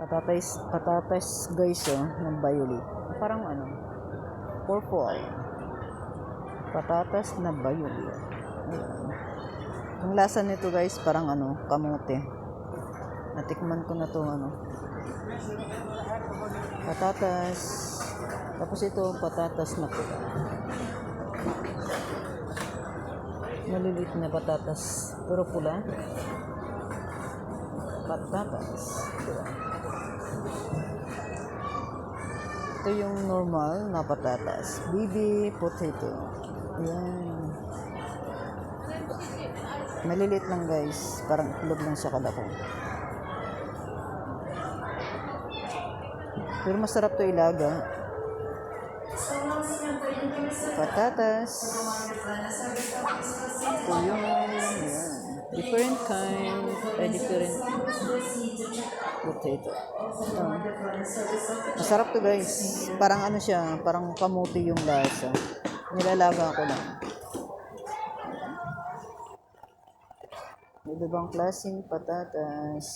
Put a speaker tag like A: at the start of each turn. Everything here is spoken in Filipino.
A: Patatas guys, oh, ng violet. Parang ano, purple. Patatas na violet. Ayan. Ang lasa nito guys, parang ano, kamote. Natikman ko na to ano. Patatas. Tapos ito, patatas na pula. Malilit na patatas, pero pula. Patatas. Diba? Ito yung normal na patatas. Baby potato. Ayan. Malilit lang guys. Parang itlog lang siya kalaki. Pero masarap to ilaga. Patatas. Ito yung different kind. Different potato. Masarap to guys. Parang ano siya. Parang kamuti yung lasa. Nilalaga ko lang. Iba bang klaseng patatas?